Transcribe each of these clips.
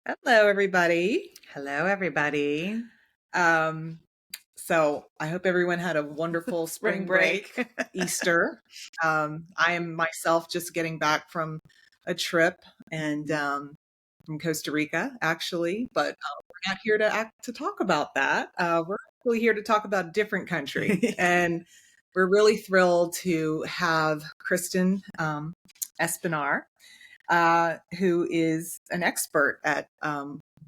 Hello, everybody. Hello, everybody. Um, so I hope everyone had a wonderful spring break, Easter. I am myself just getting back from a trip and from Costa Rica, actually, but we're not here to talk about that. We're actually here to talk about a different country, and we're really thrilled to have Kristin Espinar, who is an expert at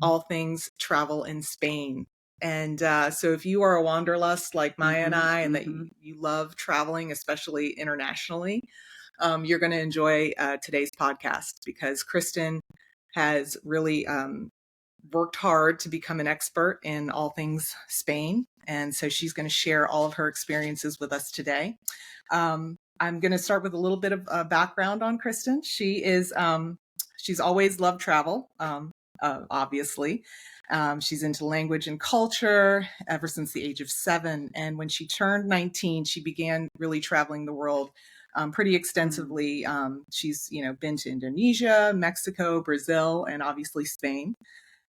all things travel in Spain. And so if you are a wanderlust like Maya and I, and that you love traveling, especially internationally, you're going to enjoy today's podcast because Kristin has really worked hard to become an expert in all things Spain. And so she's going to share all of her experiences with us today. I'm going to start with a little bit of background on Kristin. She's always loved travel, obviously. She's into language and culture ever since the age of 7. And when she turned 19, she began really traveling the world pretty extensively. She's, been to Indonesia, Mexico, Brazil, and obviously Spain.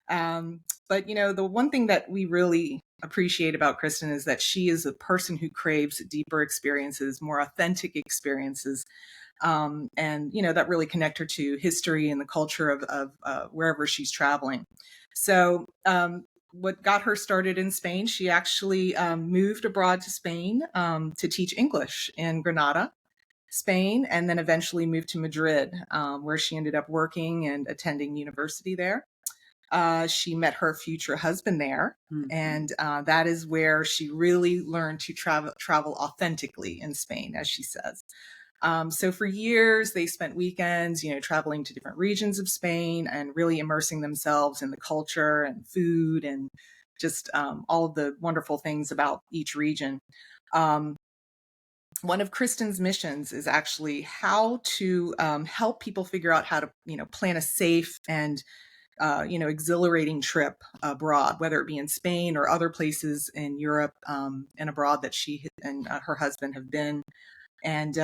But the one thing that we really appreciate about Kristin is that she is a person who craves deeper experiences, more authentic experiences, and that really connect her to history and the culture of wherever she's traveling. So what got her started in Spain, she actually moved abroad to Spain to teach English in Granada, Spain, and then eventually moved to Madrid, where she ended up working and attending university there. She met her future husband there, and that is where she really learned to travel authentically in Spain, as she says. So for years, they spent weekends, traveling to different regions of Spain and really immersing themselves in the culture and food and just all of the wonderful things about each region. One of Kristin's missions is actually how to help people figure out how to, plan a safe and exhilarating trip abroad, whether it be in Spain or other places in Europe and abroad that she and her husband have been. And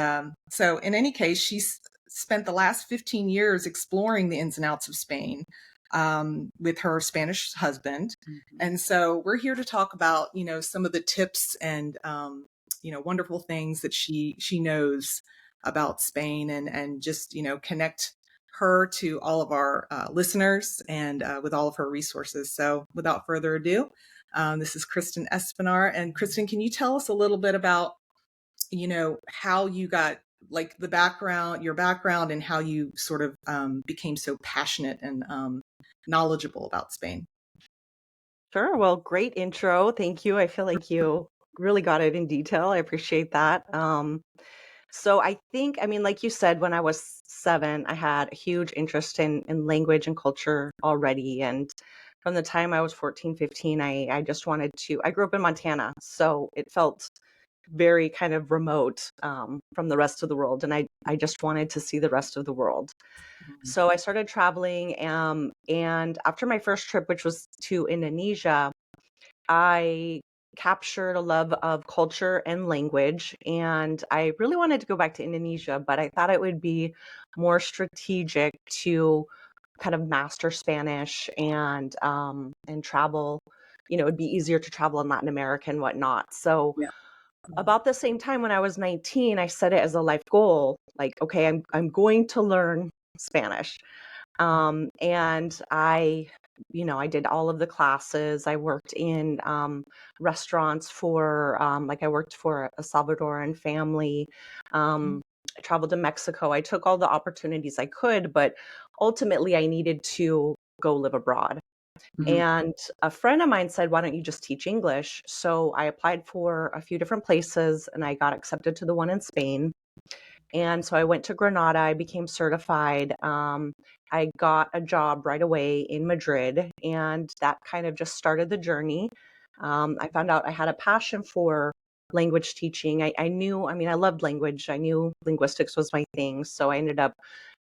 so in any case, she's spent the last 15 years exploring the ins and outs of Spain with her Spanish husband. And so we're here to talk about, some of the tips and, wonderful things that she knows about Spain and just, connect her to all of our listeners and with all of her resources. So without further ado, this is Kristin Espinar. And Kristin, can you tell us a little bit about, how you got like your background and how you sort of became so passionate and knowledgeable about Spain? Sure. Well, great intro. Thank you. I feel like you really got it in detail. I appreciate that. So I think, like you said, when I was 7, I had a huge interest in language and culture already. And from the time I was 14, 15, I just wanted to, I grew up in Montana, so it felt very kind of remote from the rest of the world. And I just wanted to see the rest of the world. So I started traveling. And after my first trip, which was to Indonesia, I captured a love of culture and language. And I really wanted to go back to Indonesia, but I thought it would be more strategic to kind of master Spanish and travel. It'd be easier to travel in Latin America and whatnot. So Yeah. about the same time when I was 19, I set it as a life goal. Like, okay, I'm going to learn Spanish. And I did all of the classes. I worked in restaurants for, I worked for a Salvadoran family. I traveled to Mexico. I took all the opportunities I could, but ultimately I needed to go live abroad. And a friend of mine said, why don't you just teach English? So I applied for a few different places and I got accepted to the one in Spain. And so I went to Granada, I became certified. I got a job right away in Madrid, and that kind of just started the journey. I found out I had a passion for language teaching. I knew, I loved language. I knew linguistics was my thing. So I ended up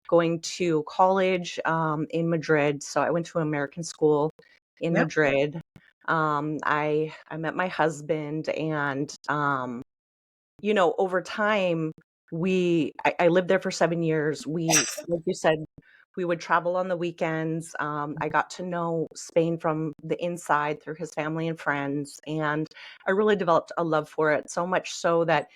going to college in Madrid. So I went to an American school in Yeah. Madrid. I met my husband, and over time, I lived there for 7 years. We, like you said, we would travel on the weekends. I got to know Spain from the inside through his family and friends, and I really developed a love for it, so much so that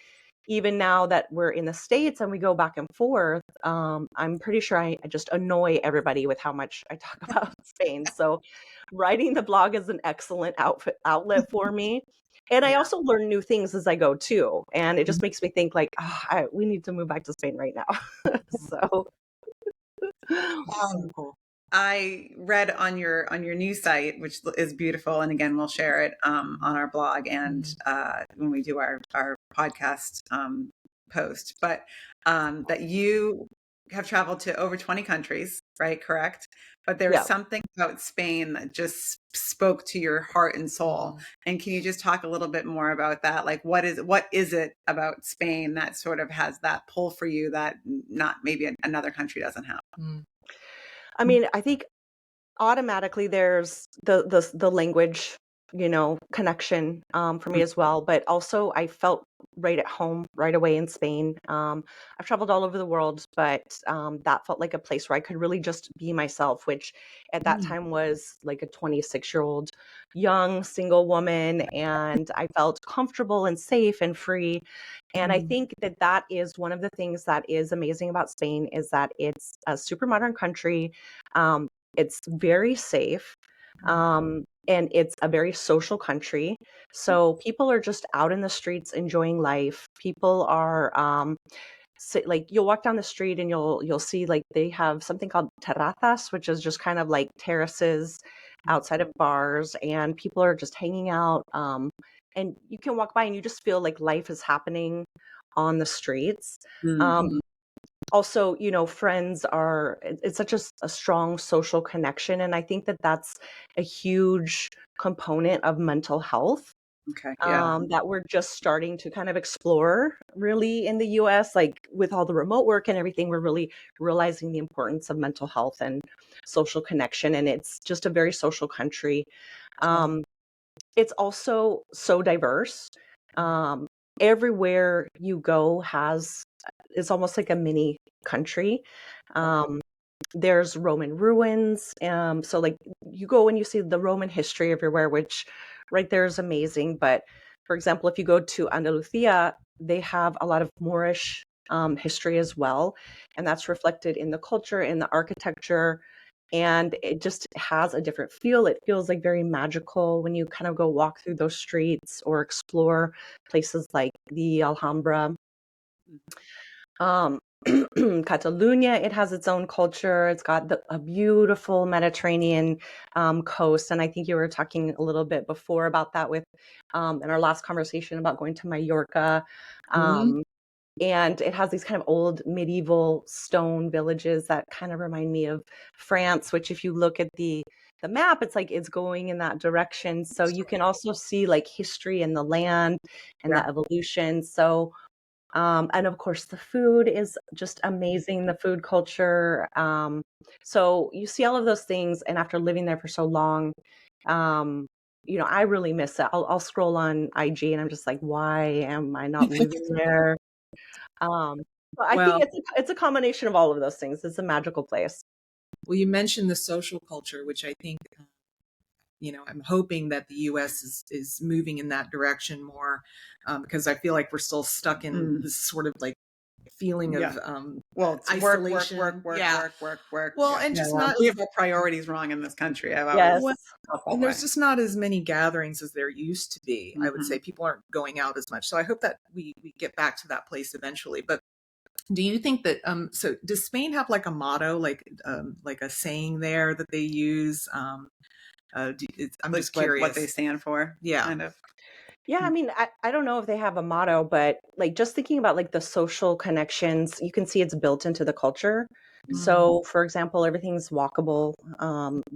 even now that we're in the States and we go back and forth, I'm pretty sure I just annoy everybody with how much I talk about Spain. So writing the blog is an excellent outlet for me. And I Yeah. also learn new things as I go too. And it just makes me think like, we need to move back to Spain right now. So So cool. I read on your new site, which is beautiful, and again, we'll share it on our blog and when we do our podcast post. But that you have traveled to over 20 countries, right? Correct. But there was yeah. something about Spain that just spoke to your heart and soul. And can you just talk a little bit more about that? Like, what is it about Spain that sort of has that pull for you that not maybe another country doesn't have? I mean, I think automatically there's the language, connection for me as well. But also I felt right at home right away in Spain. I've traveled all over the world, but that felt like a place where I could really just be myself, which at that time was like a 26-year-old young single woman. And I felt comfortable and safe and free. And I think that is one of the things that is amazing about Spain is that it's a super modern country. It's very safe. And it's a very social country. So people are just out in the streets enjoying life. People are like you'll walk down the street and you'll see like they have something called terrazas, which is just kind of like terraces outside of bars, and people are just hanging out. And you can walk by and you just feel like life is happening on the streets. Also, friends are, it's such a strong social connection. And I think that that's a huge component of mental health. Okay. Yeah. That we're just starting to kind of explore really in the US, like with all the remote work and everything, we're really realizing the importance of mental health and social connection. And it's just a very social country. It's also so diverse. Everywhere you go it's almost like a mini country. There's Roman ruins. So like you go and you see the Roman history everywhere, which right there is amazing. But for example, if you go to Andalusia, they have a lot of Moorish history as well. And that's reflected in the culture, in the architecture. And it just has a different feel. It feels like very magical when you kind of go walk through those streets or explore places like the Alhambra. Catalonia, it has its own culture. It's got a beautiful Mediterranean coast. And I think you were talking a little bit before about that with in our last conversation about going to Mallorca. And it has these kind of old medieval stone villages that kind of remind me of France, which if you look at the map, it's like it's going in that direction. So you can also see like history in the land and the evolution. So and of course, the food is just amazing, the food culture. So you see all of those things. And after living there for so long, I really miss it. I'll scroll on IG and I'm just like, why am I not living there? But I think it's a combination of all of those things. It's a magical place. Well, you mentioned the social culture, which I think I'm hoping that the U.S. is moving in that direction more, because I feel like we're still stuck in this sort of like feeling of it's isolation. work. Well, and just not we have our priorities wrong in this country. I've Yes. always and there's just not as many gatherings as there used to be. I would say people aren't going out as much. So I hope that we get back to that place eventually. But do you think that so does Spain have like a motto, like a saying there that they use? I'm just curious what they stand for. Yeah. Kind of. Yeah, I mean, I don't know if they have a motto, but like just thinking about like the social connections, you can see it's built into the culture. So, for example, everything's walkable.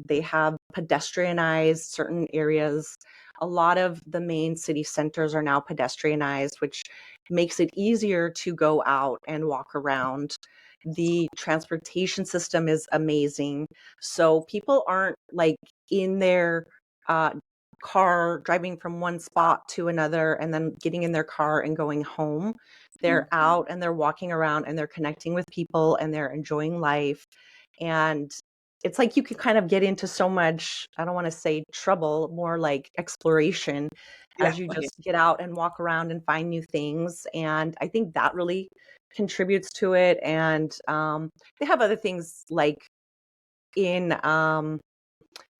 They have pedestrianized certain areas. A lot of the main city centers are now pedestrianized, which makes it easier to go out and walk around. The transportation system is amazing. So people aren't like in their car driving from one spot to another and then getting in their car and going home. They're out and they're walking around and they're connecting with people and they're enjoying life. And it's like you can kind of get into so much, I don't want to say trouble, more like exploration Yeah. as you just get out and walk around and find new things. And I think that really contributes to it. And they have other things like in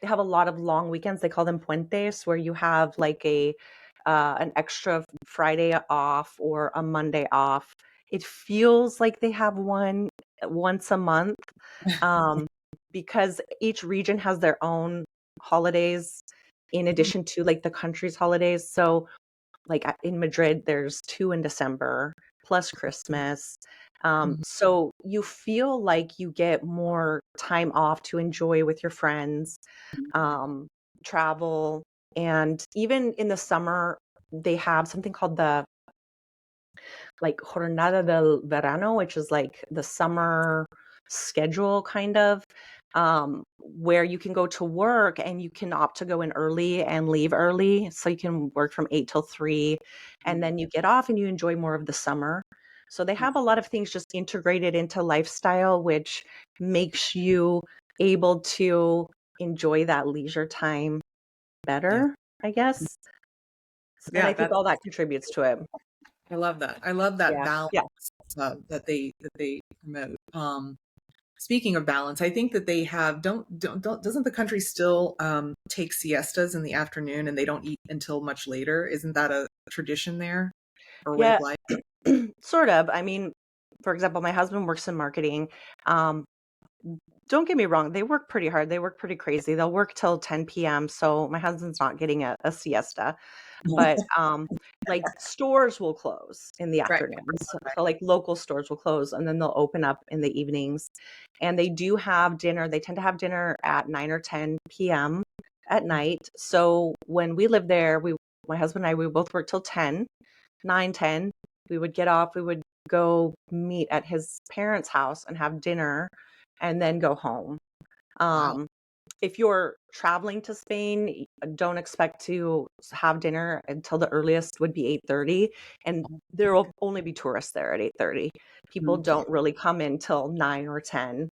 they have a lot of long weekends. They call them puentes, where you have like an extra Friday off or a Monday off. It feels like they have one once a month, um, because each region has their own holidays in addition to like the country's holidays. So like in Madrid, there's 2 in December plus Christmas. Mhm. So you feel like you get more time off to enjoy with your friends, um, travel. And even in the summer, they have something called the like Jornada del Verano, which is like the summer schedule kind of, where you can go to work and you can opt to go in early and leave early. So you can work from 8 till 3, and then you get off and you enjoy more of the summer. So they have a lot of things just integrated into lifestyle, which makes you able to enjoy that leisure time Yeah. better, I guess. And Yeah, I think all that contributes to it. I love that. I love that Yeah. balance Yeah. that they promote. Speaking of balance, I think that they have don't doesn't the country still take siestas in the afternoon and they don't eat until much later? Isn't that a tradition there or way of Yeah. life? Sort of. I mean, for example, my husband works in marketing. Um, don't get me wrong, they work pretty hard. They work pretty crazy. They'll work till 10 p.m. So my husband's not getting a siesta. But like stores will close in the Right. afternoons. So like local stores will close and then they'll open up in the evenings. And they do have dinner. They tend to have dinner at 9 or 10 p.m. at night. So when we lived there, my husband and I, we both worked till 10, 9, 10. We would get off, we would go meet at his parents' house and have dinner and then go home. Wow. If you're traveling to Spain, don't expect to have dinner until the earliest would be 8:30, and there will only be tourists there at 8:30. People don't really come in till 9 or 10.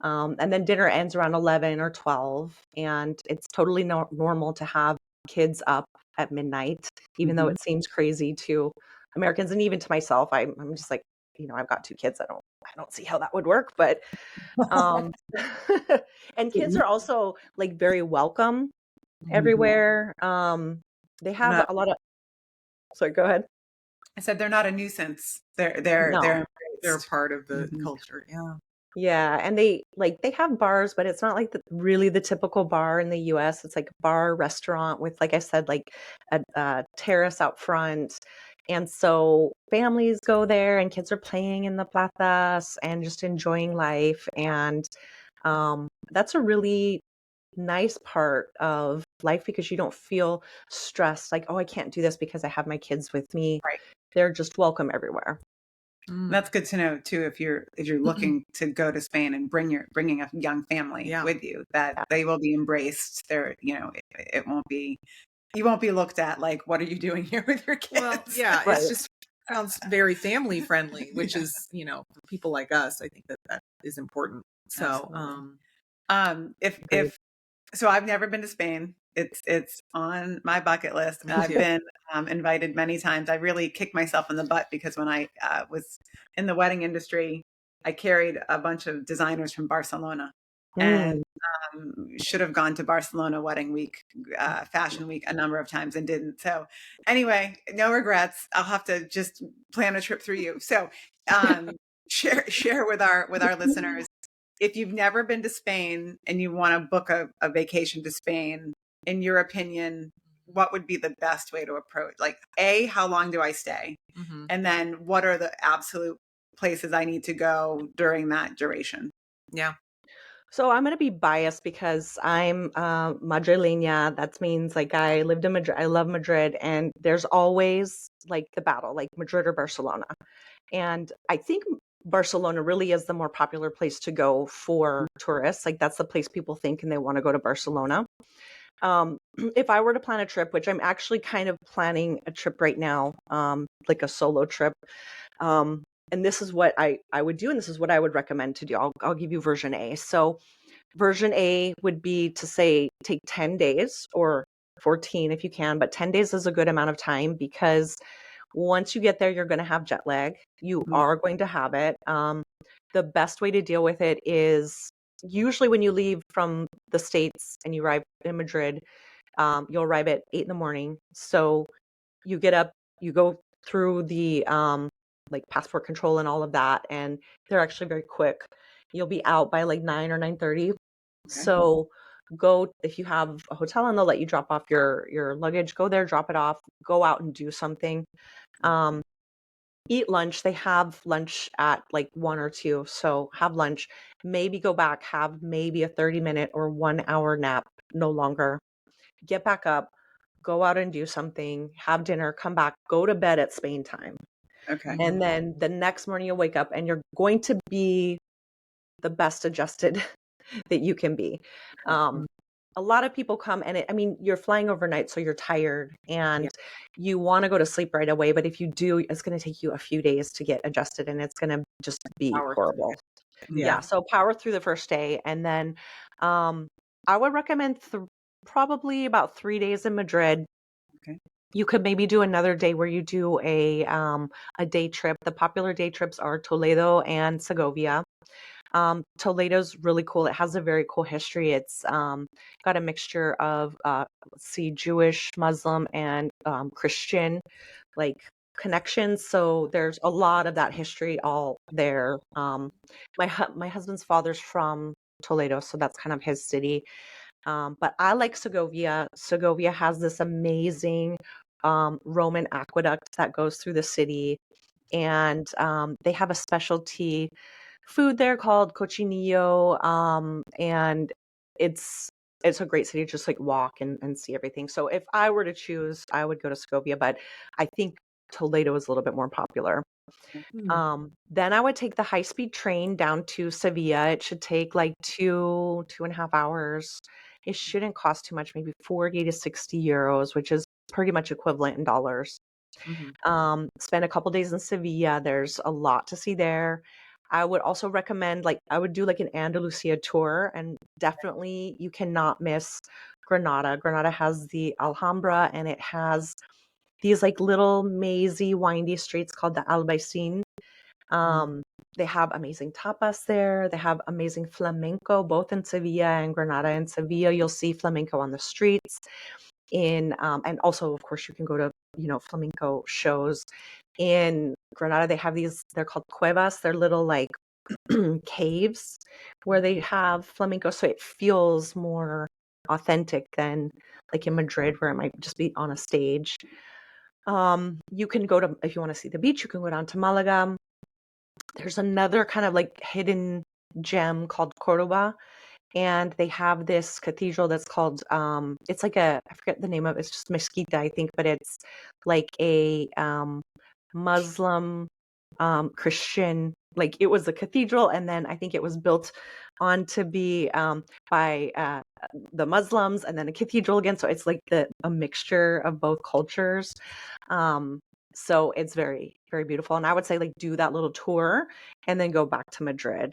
And then dinner ends around 11 or 12, and it's totally normal to have kids up at midnight, even though it seems crazy to Americans and even to myself. I'm just like, I've got 2 kids. I don't see how that would work, but um, and kids are also like very welcome everywhere. They have Not, a lot of, sorry, go ahead. I said they're not a nuisance. They're No. They're embraced. part of the Mhm. culture. Yeah. Yeah, and they have bars, but it's not like really the typical bar in the US. It's like a bar restaurant with, like I said, like a terrace out front. And so families go there and kids are playing in the plazas and just enjoying life. And that's a really nice part of life because you don't feel stressed like, oh, I can't do this because I have my kids with me. Right. They're just welcome everywhere. That's good to know too. If you're looking to go to Spain and bringing a young family Yeah. with you, that Yeah. they will be embraced. It won't be, you won't be looked at like, what are you doing here with your kids? Well, yeah, Right. it's just sounds very family friendly, which is, for people like us, I think that is important. So, Absolutely. Agreed. If so, I've never been to Spain. It's on my bucket list, Me and I've too. been invited many times. I really kicked myself in the butt because when I was in the wedding industry, I carried a bunch of designers from Barcelona, and Mm. should have gone to Barcelona Wedding Week, Fashion Week a number of times and didn't. So anyway, no regrets. I'll have to just plan a trip through you. So share with our listeners, if you've never been to Spain and you want to book a vacation to Spain, in your opinion, what would be the best way to approach? Like, how long do I stay? Mhm. And then what are the absolute places I need to go during that duration? Yeah. So I'm going to be biased because I'm Madrileña. That means like I lived in Madrid. I love Madrid, and there's always like the battle, like Madrid or Barcelona. And I think Barcelona really is the more popular place to go for tourists. Like that's the place people think and they want to go to Barcelona. If I were to plan a trip, which I'm actually kind of planning a trip right now, like a solo trip, um, and this is what I would do, and this is what I would recommend to do. I'll give you version A. So version A would be to say take 10 days or 14 if you can, but 10 days is a good amount of time because once you get there, you're going to have jet lag. You are going to have it. The best way to deal with it is usually when you leave from the States and you arrive in Madrid, you'll arrive at 8 in the morning. So you get up, you go through the like passport control and all of that, and they're actually very quick. You'll be out by like 9 or 9:30. So go, if you have a hotel and they'll let you drop off your luggage, go there, drop it off, go out and do something. Eat lunch. They have lunch at like 1 or 2. So have lunch, maybe go back, have maybe a 30-minute or 1 hour nap, no longer. Get back up, go out and do something, have dinner, come back, go to bed at Spain time. Okay. And then the next morning you'll wake up and you're going to be the best adjusted that you can be. A lot of people come and I mean, you're flying overnight, so you're tired and you want to go to sleep right away. But if you do, it's going to take you a few days to get adjusted and it's going to just be horrible. Yeah. So power through the first day. And then I would recommend probably about 3 days in Madrid. Okay. You could maybe do another day where you do a day trip. The popular day trips are Toledo and Segovia. Toledo's really cool. It has a very cool history. It's got a mixture of Jewish, Muslim, and Christian like connections. So there's a lot of that history all there. My husband's father's from Toledo, so that's kind of his city. But I like Segovia. Segovia has this amazing Roman aqueduct that goes through the city, and they have a specialty food there called cochinillo, and it's a great city to just like walk and see everything. So if I were to choose, I would go to Segovia, but I think Toledo is a little bit more popular. Then I would take the high-speed train down to Sevilla. It should take like 2.5 hours. It shouldn't cost too much, maybe 40 to 60 euros, which is pretty much equivalent in dollars. Spend a couple days in Sevilla. There's a lot to see there. I would also recommend, like, I would do like an Andalusia tour, and definitely you cannot miss Granada. Granada has the Alhambra, and it has these like little mazy, windy streets called the Albaicin. They have amazing tapas there. They have amazing flamenco, both in Sevilla and Granada. In Sevilla, you'll see flamenco on the streets. And also, of course, you can go to, flamenco shows. In Granada, they have these, they're called cuevas. They're little like caves where they have flamenco. So it feels more authentic than like in Madrid, where it might just be on a stage. You can go to, if you want to see the beach, you can go down to Malaga. There's another kind of like hidden gem called Cordoba, and they have this cathedral that's called it's like I forget the name of it, it's just Mezquita, I think, but it's like a Muslim Christian, like it was a cathedral, and then I think it was built on to be by the Muslims, and then a cathedral again, so it's like a mixture of both cultures. So it's very, very beautiful, and I would say like do that little tour and then go back to Madrid.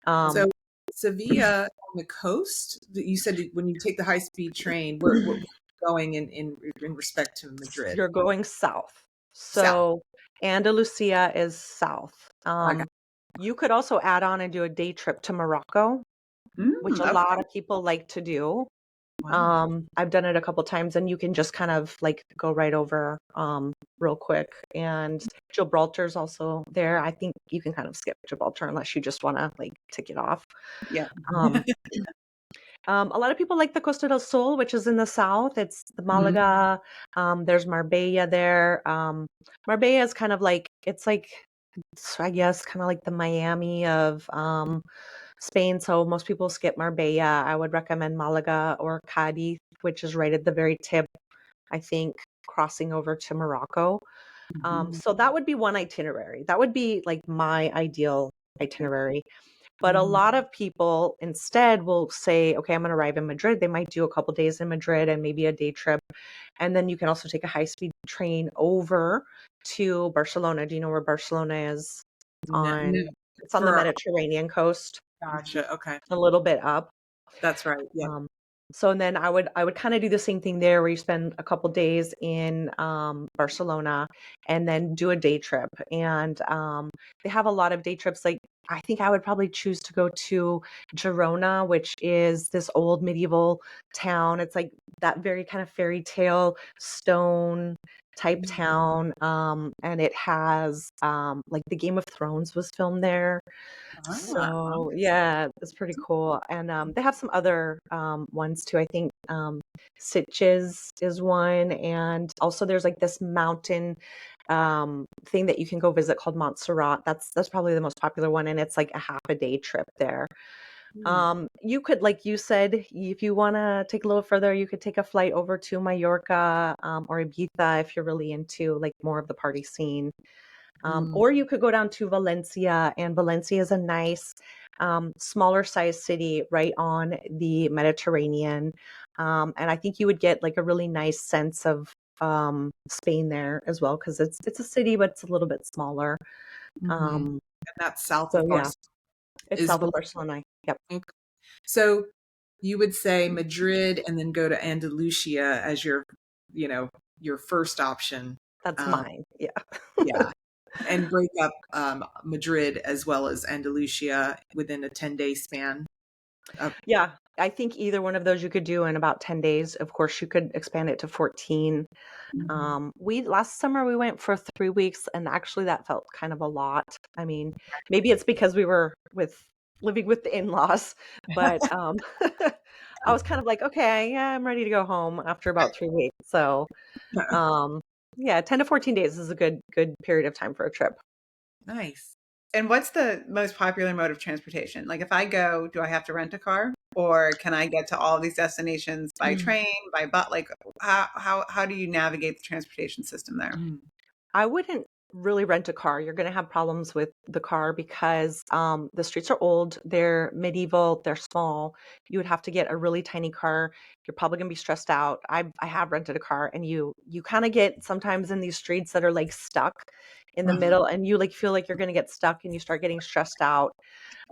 So Sevilla on the coast, you said when you take the high-speed train, where going in respect to Madrid? You're going south. So Andalusia is south. You could also add on and do a day trip to Morocco, which a lot of people like to do. Wow. I've done it a couple times, and you can just kind of like go right over real quick. And Gibraltar's also there. I think you can kind of skip Gibraltar unless you just want to like tick it off. Yeah. A lot of people like the Costa del Sol, which is in the south. It's the Malaga. There's Marbella there. Marbella is kind of like, it's like, I guess, kind of like the Miami of Spain. So most people skip Marbella. I would recommend Malaga or Cadiz, which is right at the very tip, I think, crossing over to Morocco. So that would be one itinerary. That would be like my ideal itinerary. But a lot of people instead will say, okay, I'm going to arrive in Madrid. They might do a couple days in Madrid and maybe a day trip. And then you can also take a high-speed train over to Barcelona. Do you know where Barcelona is? on, it's on the for Mediterranean coast, gotcha. Okay. a little bit up. That's right. Yeah. So and then I would kind of do the same thing there, where you spend a couple days in Barcelona and then do a day trip. And they have a lot of day trips. Like I think I would probably choose to go to Girona, which is this old medieval town. It's like that very kind of fairy tale stone type town. And it has like the Game of Thrones was filmed there. So yeah, it's pretty cool. And they have some other ones too. I think Sitges is one, and also there's like this mountain thing that you can go visit called Montserrat. That's probably the most popular one, and it's like a half a day trip there. You could, like you said, if you want to take a little further, you could take a flight over to Mallorca or Ibiza if you're really into like more of the party scene. Or you could go down to Valencia, and Valencia is a nice, smaller size city right on the Mediterranean. And I think you would get like a really nice sense of Spain there as well, because it's a city, but it's a little bit smaller. And that's south So of yeah, it's is south of Barcelona. Yep. Okay. So you would say Madrid and then go to Andalusia as your first option. That's mine. Yeah. Yeah. And break up Madrid as well as Andalusia within a 10-day span. Yeah, I think either one of those you could do in about 10 days. Of course, you could expand it to 14. We last summer we went for 3 weeks, and actually that felt kind of a lot. I mean, maybe it's because we were living with the in-laws, but I was kind of like, okay, yeah, I'm ready to go home after about 3 weeks. So, yeah, 10 to 14 days is a good period of time for a trip. Nice. And what's the most popular mode of transportation? Like if I go, do I have to rent a car, or can I get to all of these destinations by train, by bus? Like how do you navigate the transportation system there? I wouldn't really rent a car. You're going to have problems with the car because the streets are old, they're medieval, they're small. You would have to get a really tiny car. You're probably going to be stressed out. I have rented a car, and you kind of get sometimes in these streets that are like stuck in the middle, and you like feel like you're going to get stuck, and you start getting stressed out.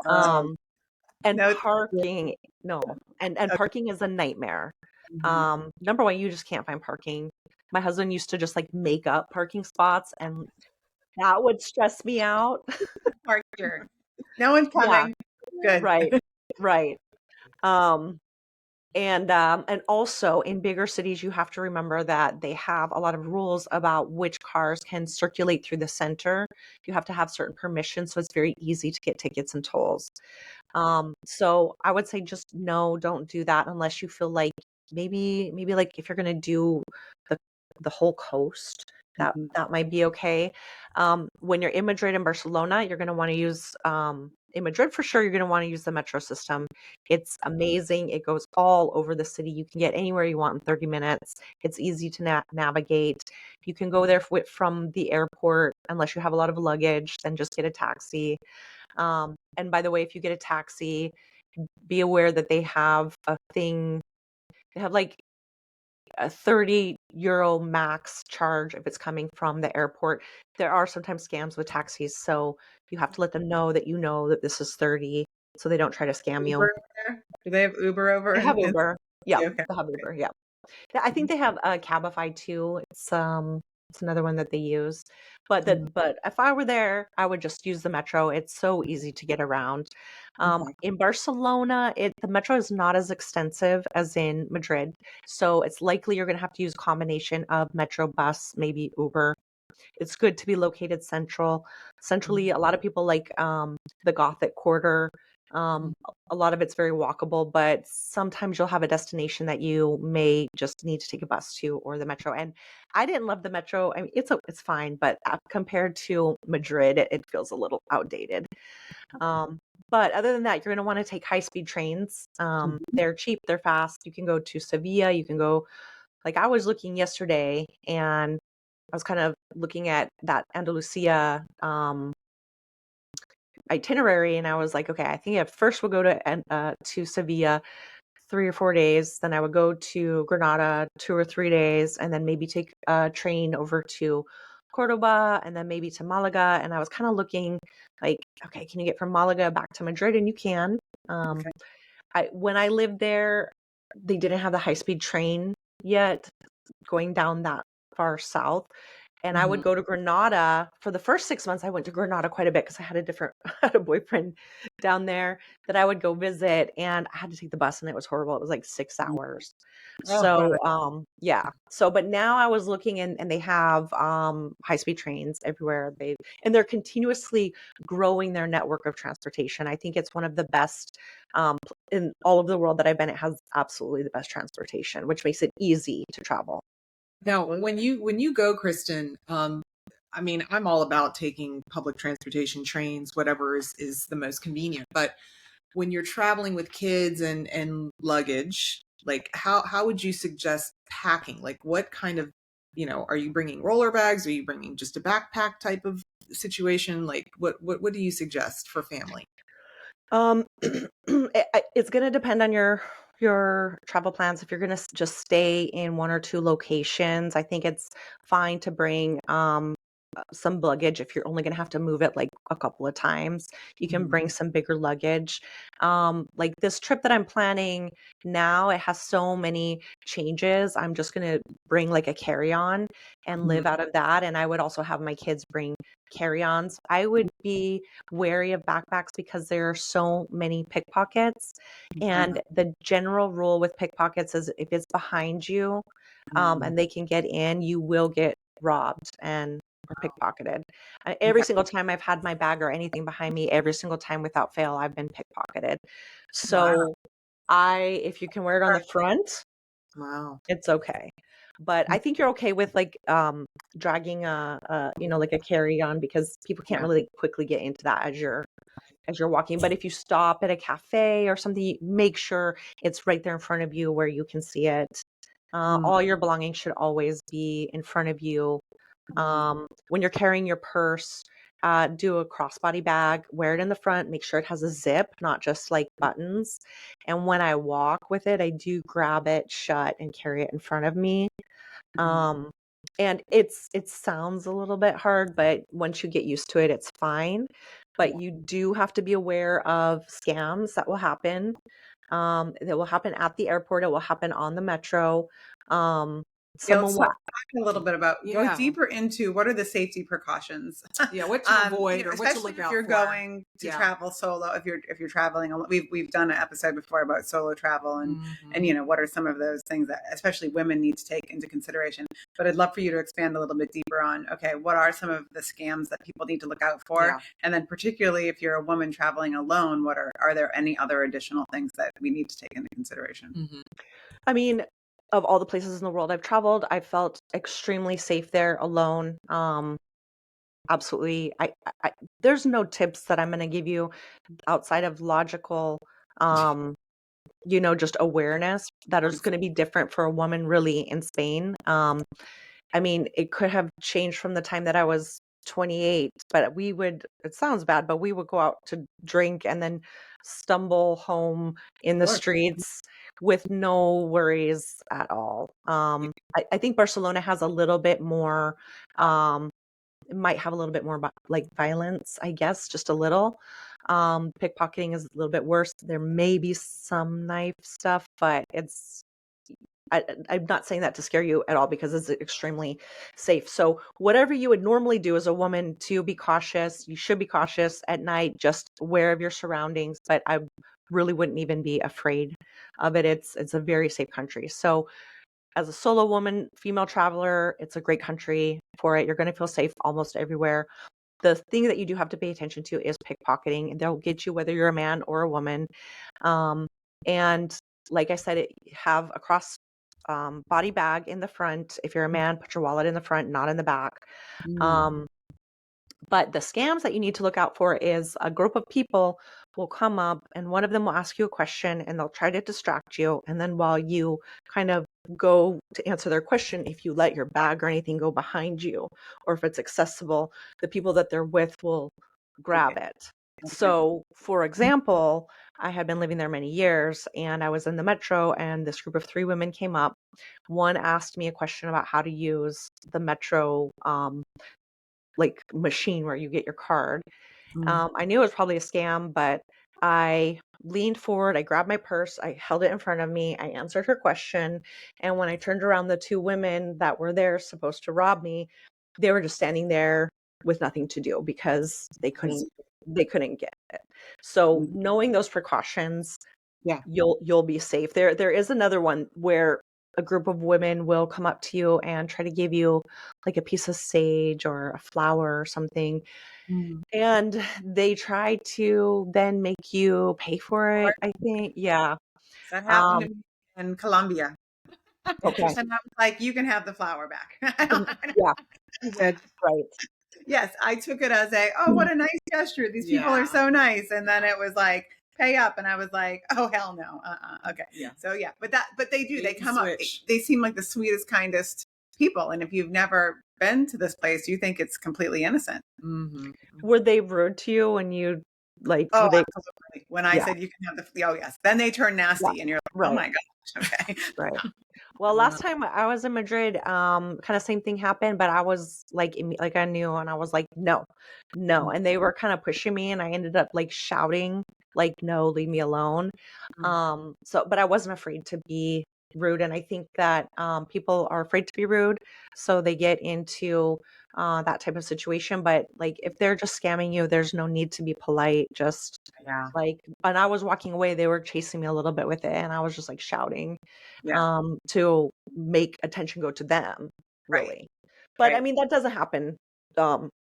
And No, parking, no, and okay. parking is a nightmare. Number one, you just can't find parking. My husband used to just like make up parking spots, and that would stress me out. Park here. No one's coming. Yeah, Good. right. And also in bigger cities, you have to remember that they have a lot of rules about which cars can circulate through the center. You have to have certain permissions, so it's very easy to get tickets and tolls. So I would say just no, don't do that unless you feel like maybe like if you're going to do the whole coast, that might be okay. When you're in Madrid and Barcelona, you're going to want to use in Madrid for sure. You're going to want to use the metro system. It's amazing. It goes all over the city. You can get anywhere you want in 30 minutes. It's easy to navigate. You can go there from the airport unless you have a lot of luggage. Then just get a taxi. And by the way, if you get a taxi, be aware that they have a thing. They have like a 30 euro max charge if it's coming from the airport. There are sometimes scams with taxis, so you have to let them know that this is 30, so they don't try to scam you. There? Do they have Uber over? They have Uber. Yeah, okay. they have Uber. Yeah, I think they have Cabify too. It's another one that they use. But if I were there, I would just use the metro. It's so easy to get around. In Barcelona, the metro is not as extensive as in Madrid, so it's likely you're going to have to use a combination of metro, bus, maybe Uber. It's good to be located centrally. A lot of people like the Gothic quarter. A lot of it's very walkable, but sometimes you'll have a destination that you may just need to take a bus to, or the metro. And I didn't love the metro. I mean, it's fine, but compared to Madrid, it feels a little outdated. But other than that, you're going to want to take high-speed trains. They're cheap, they're fast. You can go to Sevilla. You can go, like I was looking yesterday, and I was kind of looking at that Andalusia itinerary, and I was like, okay, I think at first we'll go to Sevilla 3 or 4 days. Then I would go to Granada 2 or 3 days, and then maybe take a train over to Cordoba and then maybe to Malaga. And I was kind of looking like, okay, can you get from Malaga back to Madrid? And you can. Okay. When I lived there, they didn't have the high-speed train yet going down that far south. And I would Mhm. go to Granada for the first 6 months. I went to Granada quite a bit because I had a boyfriend down there that I would go visit, and I had to take the bus, and it was horrible. It was like 6 hours. Oh, So, yeah. So, but now I was looking, and they have high-speed trains everywhere. And they're continuously growing their network of transportation. I think it's one of the best in all of the world that I've been. It has absolutely the best transportation, which makes it easy to travel. now when you go, Kristen, I mean, I'm all about taking public transportation, trains, whatever is the most convenient. But when you're traveling with kids and luggage, like how would you suggest packing? Like what kind of, are you bringing roller bags? Are you bringing just a backpack type of situation? Like what do you suggest for family? It's going to depend on your travel plans. If you're going to just stay in one or two locations, I think it's fine to bring some luggage. If you're only going to have to move it like a couple of times, you can Mhm. bring some bigger luggage. Like this trip that I'm planning now, it has so many changes. I'm just going to bring like a carry-on and live Mhm. out of that. And I would also have my kids bring carry-ons. I would be wary of backpacks because there are so many pickpockets. And the general rule with pickpockets is if it's behind you, and they can get in, you will get robbed and or pickpocketed. Every Okay. single time I've had my bag or anything behind me, every single time without fail, I've been pickpocketed. Wow. So if you can wear it on the front, Wow. it's okay. But I think you're okay with like dragging like a carry-on because people can't Yeah. really quickly get into that as you're walking. But if you stop at a cafe or something, make sure it's right there in front of you where you can see it. Mm. All your belongings should always be in front of you. When you're carrying your purse, do a crossbody bag, wear it in the front, make sure it has a zip, not just like buttons. And when I walk with it, I do grab it shut and carry it in front of me. Um, and it sounds a little bit hard, but once you get used to it, it's fine. But you do have to be aware of scams that will happen. That will happen at the airport. It will happen on the metro. Um, Yeah, someone let's will, talk a little bit about go Yeah. deeper into what are the safety precautions. Yeah, what to avoid or what to Especially look if out you're for. going to Yeah. travel solo. If you're traveling, we've done an episode before about solo travel and Mhm. what are some of those things that especially women need to take into consideration. But I'd love for you to expand a little bit deeper on okay, what are some of the scams that people need to look out for, Yeah. and then particularly if you're a woman traveling alone, what are there any other additional things that we need to take into consideration? Mhm. I mean, of all the places in the world I've traveled, I felt extremely safe there alone. Absolutely. There's no tips that I'm going to give you outside of logical, um, just awareness that is going to be different for a woman really in Spain. I mean, it could have changed from the time that I was 28, but it sounds bad, but we would go out to drink and then stumble home in the Sure. streets with no worries at all. I think Barcelona has a little bit more, it might have a little bit more like violence, I guess, just a little. Pickpocketing is a little bit worse. There may be some knife stuff, but I'm not saying that to scare you at all because it's extremely safe. So whatever you would normally do as a woman to be cautious, you should be cautious at night, just aware of your surroundings. But I really wouldn't even be afraid of it. It's a very safe country. So as a solo woman, female traveler, it's a great country for it. You're going to feel safe almost everywhere. The thing that you do have to pay attention to is pickpocketing, and they'll get you whether you're a man or a woman. And like I said, have a cross body bag in the front. If you're a man, put your wallet in the front, not in the back. Mm. Um, but the scams that you need to look out for is a group of people will come up and one of them will ask you a question and they'll try to distract you. And then while you kind of go to answer their question, if you let your bag or anything go behind you, or if it's accessible, the people that they're with will grab it. Okay. So, for example, I had been living there many years and I was in the metro and this group of three women came up. One asked me a question about how to use the metro like machine where you get your card. Mm. I knew it was probably a scam, but I leaned forward, I grabbed my purse, I held it in front of me, I answered her question, and when I turned around, the two women that were there supposed to rob me, they were just standing there with nothing to do because they couldn't get it. So Mm. knowing those precautions, Yeah. you'll be safe. There is another one where a group of women will come up to you and try to give you like a piece of sage or a flower or something, Mm. and they try to then make you pay for it, I think. Yeah. So that happened Um, to me in Colombia. okay. And I was like, you can have the flower back. Yeah, You did. right. Yes, I took it as a, oh, what a nice gesture. These people are Yeah. so nice. And then it was like, pay up. And I was like, oh, hell no. Okay. Yeah. So yeah, but they do, they Bait and come up, switch. they seem like the sweetest, kindest people. And if you've never been to this place, you think it's completely innocent. Mm-hmm. Were they rude to you when you like Oh, were they absolutely. When I yeah, said you can have oh yes. Then they turn yeah, nasty and you're like, oh right, my gosh. Okay. right. Well, Yeah. last time I was in Madrid, kind of same thing happened, but I was like, like I knew, and I was like, no, no, and they were kind of pushing me, and I ended up like shouting, like, no, leave me alone. So, but I wasn't afraid to be rude, and I think that people are afraid to be rude, so they get into that type of situation. But like, if they're just scamming you, there's no need to be polite. Just Yeah. like, and I was walking away, they were chasing me a little bit with it, and I was just like shouting Yeah. to make attention go to them, Right. really. But I Right. mean, that doesn't happen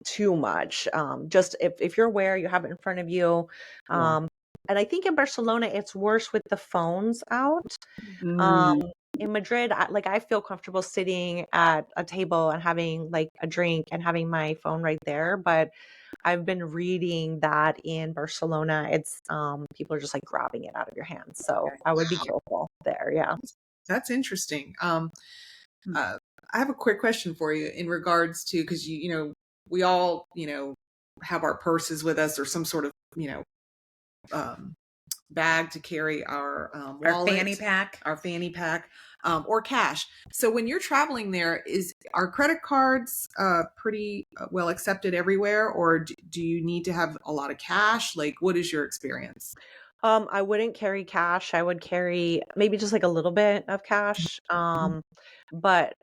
too much. Just if you're aware, you have it in front of you. Yeah. Um, and I think in Barcelona, it's worse with the phones out. Um, Mm. in Madrid, I feel comfortable sitting at a table and having like a drink and having my phone right there. But I've been reading that in Barcelona, it's people are just like grabbing it out of your hands. So Okay. I would be careful there. Yeah. That's interesting. Hmm. I have a quick question for you in regards to, because we all have our purses with us or some sort of um, bag to carry our Our wallet, fanny pack. our fanny pack, or cash. So when you're traveling there, are credit cards pretty well accepted everywhere, or do you need to have a lot of cash? Like, what is your experience? I wouldn't carry cash. I would carry maybe just like a little bit of cash. Mhm. But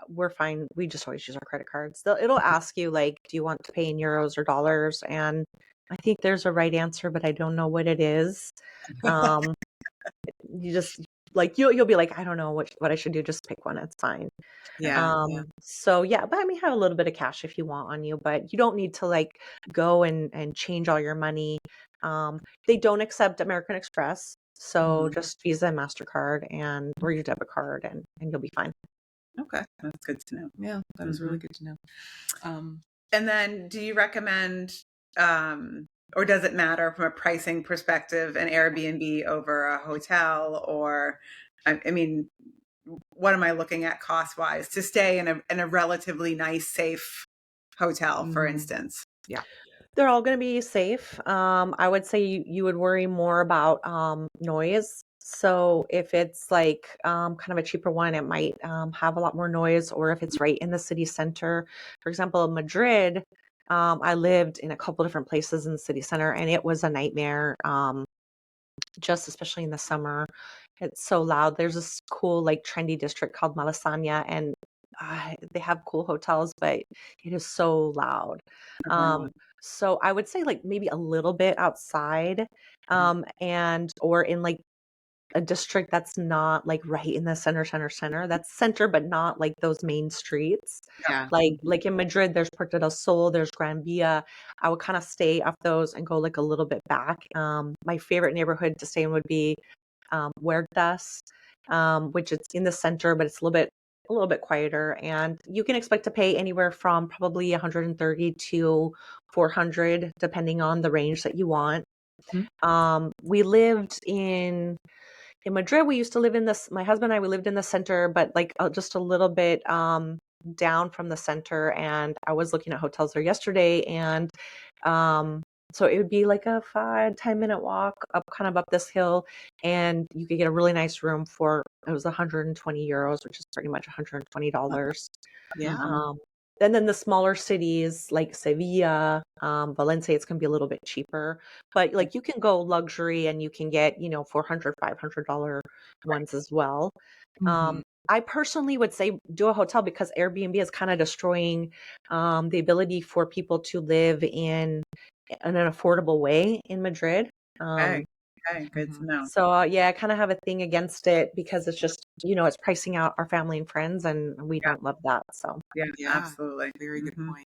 we're fine. We just always use our credit cards. It'll ask you like, do you want to pay in euros or dollars? And I think there's a right answer, but I don't know what it is. Um, you just like you'll be like, I don't know what I should do. Just pick one. It's fine. Yeah, yeah. So yeah, but I mean, have a little bit of cash if you want on you, but you don't need to like go and change all your money. They don't accept American Express, so Mhm. just Visa and MasterCard and or your debit card, and you'll be fine. Okay. That's good to know. Yeah, that is really good to know. And then do you recommend, or does it matter from a pricing perspective, an Airbnb over a hotel? Or, I mean, what am I looking at cost wise to stay in a relatively nice, safe hotel, for Mhm. instance? Yeah. They're all going to be safe. I would say you would worry more about noise. So if it's like kind of a cheaper one, it might have a lot more noise, or if it's right in the city center. For example, Madrid, I lived in a couple different places in the city center, and it was a nightmare. Just especially in the summer, it's so loud. There's this cool like trendy district called Malasaña, and they have cool hotels, but it is so loud. I've heard Um, so I would say like maybe a little bit outside, and or in like a district that's not like right in the center. That's center, but not like those main streets. Yeah. Like in Madrid, there's Puerta del Sol, there's Gran Via. I would kind of stay off those and go like a little bit back. My favorite neighborhood to stay in would be Huertas, which is in the center, but it's a little bit quieter, and you can expect to pay anywhere from probably 130 to 400 depending on the range that you want. We lived in Madrid. We used to live in this, my husband and I, we lived in the center, but like just a little bit down from the center. And I was looking at hotels there yesterday, and so it would be like a 5-10 minute walk up, kind of up this hill, and you could get a really nice room for, it was 120 euros, which is pretty much $120. Yeah. Um, And then the smaller cities like Sevilla, Valencia, it's going to be a little bit cheaper. But like you can go luxury and you can get, $400, $500 ones as well. Mhm. I personally would say do a hotel because Airbnb is kind of destroying the ability for people to live in an affordable way in Madrid. Okay. Okay. Good to Mhm. know. So yeah, I kind of have a thing against it because it's just, it's pricing out our family and friends, and we Yeah. don't love that. So Yeah. Yeah, Absolutely. very good Hmm. point.